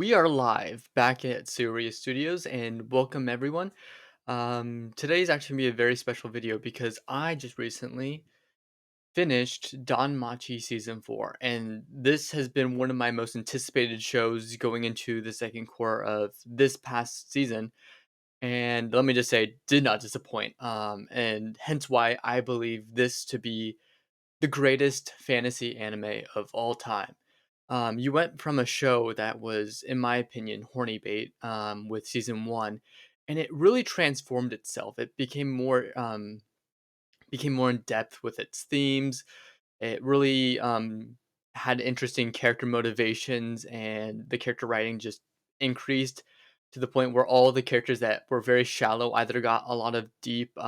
We are live back at Serious Studios and welcome everyone. Today is actually gonna be a very special video because I just recently finished Danmachi season 4, and this has been one of my most anticipated shows going into the second quarter of this past season. And let me just say, did not disappoint. And hence why I believe this to be the greatest fantasy anime of all time. You went from a show that was, in my opinion, horny bait with season one, and it really transformed itself. It became more in depth with its themes. It really had interesting character motivations, and the character writing just increased to the point where all the characters that were very shallow either got a lot of deep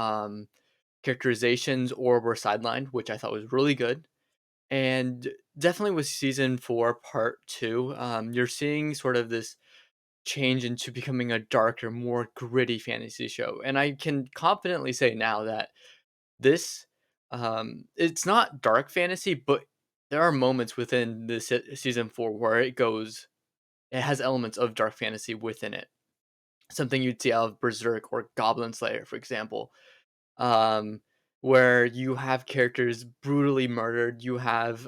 characterizations or were sidelined, which I thought was really good. And definitely with season 4, part 2, you're seeing sort of this change into becoming a darker, more gritty fantasy show. And I can confidently say now that this, it's not dark fantasy, but there are moments within this season 4 where it has elements of dark fantasy within it. Something you'd see out of Berserk or Goblin Slayer, for example, um, where you have characters brutally murdered, you have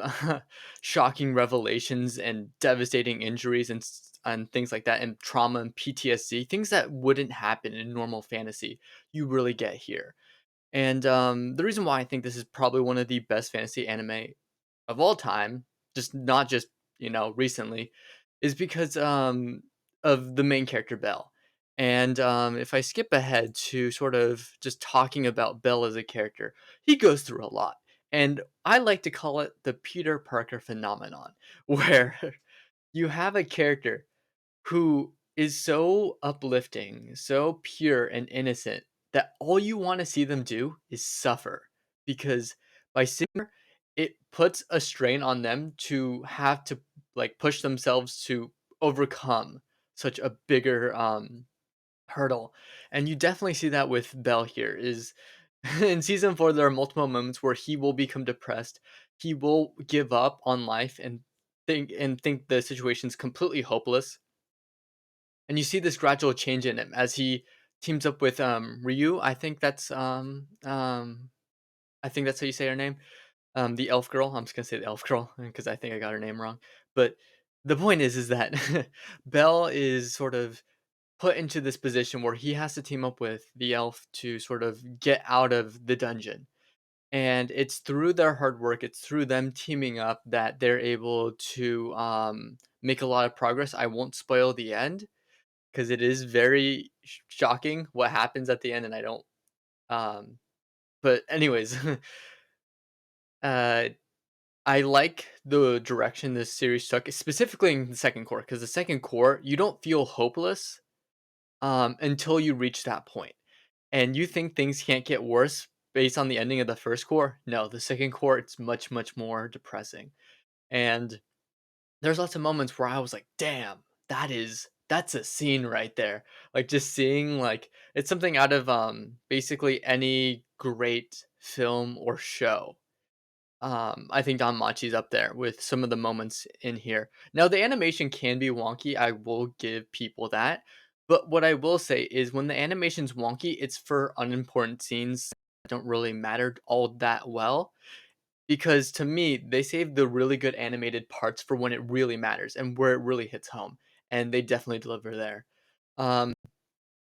shocking revelations and devastating injuries and things like that, and trauma and PTSD, things that wouldn't happen in normal fantasy, you really get here. And the reason why I think this is probably one of the best fantasy anime of all time, just not just, recently, is because of the main character Belle. And if I skip ahead to sort of just talking about Belle as a character, he goes through a lot. And I like to call it the Peter Parker phenomenon, where you have a character who is so uplifting, so pure and innocent that all you want to see them do is suffer, because by seeing her, it puts a strain on them to have to like push themselves to overcome such a bigger hurdle. And you definitely see that with Bell here is in season 4 there are multiple moments where he will become depressed. He will give up on life and think the situation's completely hopeless, and you see this gradual change in him as he teams up with Ryu. I think that's how you say her name. The elf girl. I'm just gonna say the elf girl because I think I got her name wrong. But the point is that Bell is sort of put into this position where he has to team up with the elf to sort of get out of the dungeon. And it's through their hard work, it's through them teaming up that they're able to make a lot of progress. I won't spoil the end, 'cause it is very shocking what happens at the end, and I don't, um but anyways, uh, I like the direction this series took, specifically in the second core, because the second core, you don't feel hopeless, until you reach that point, and you think things can't get worse based on the ending of the first core. No, the second core, it's much, much more depressing, and there's lots of moments where I was like, "Damn, that's a scene right there." Like, just seeing, like it's something out of, basically any great film or show. I think Danmachi's up there with some of the moments in here. Now, the animation can be wonky, I will give people that, but what I will say is when the animation's wonky, it's for unimportant scenes that don't really matter all that well, because to me, they save the really good animated parts for when it really matters and where it really hits home, and they definitely deliver there. Um,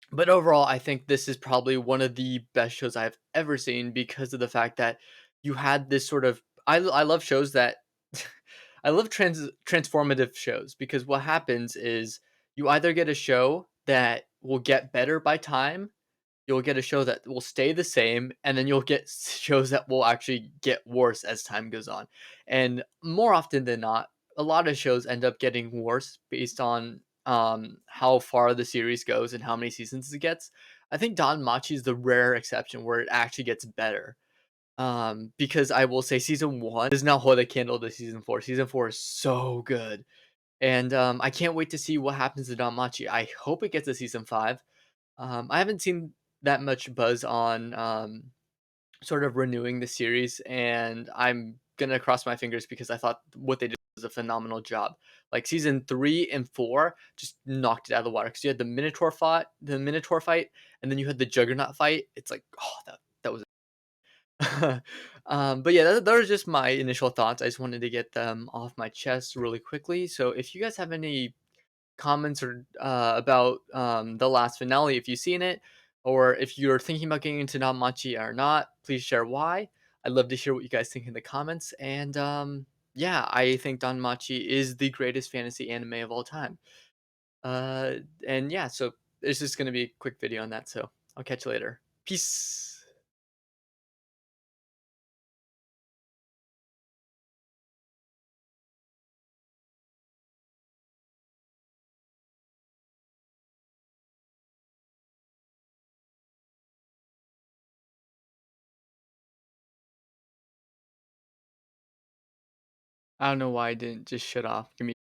but overall, I think this is probably one of the best shows I've ever seen because of the fact that you had this sort of I love shows that I love transformative shows, because what happens is you either get a show that will get better by time, you'll get a show that will stay the same, and then you'll get shows that will actually get worse as time goes on. And more often than not, a lot of shows end up getting worse based on how far the series goes and how many seasons it gets. I think Don Machi is the rare exception where it actually gets better. Because I will say season 1 does not hold a candle to season 4. Season 4 is so good. And I can't wait to see what happens to Don Machi. I hope it gets a season 5. I haven't seen that much buzz on sort of renewing the series, and I'm gonna cross my fingers because I thought what they did does a phenomenal job. Like season 3 and 4 just knocked it out of the water because you had the Minotaur fight, and then you had the Juggernaut fight. It's like, oh, that was but yeah, those are just my initial thoughts. I just wanted to get them off my chest really quickly. So if you guys have any comments or about the last finale, if you've seen it, or if you're thinking about getting into Danmachi or not, please share why. I'd love to hear what you guys think in the comments. And yeah, I think Danmachi is the greatest fantasy anime of all time. Uh, and yeah, so it's just gonna be a quick video on that. So I'll catch you later. Peace. I don't know why I didn't just shut off. Give me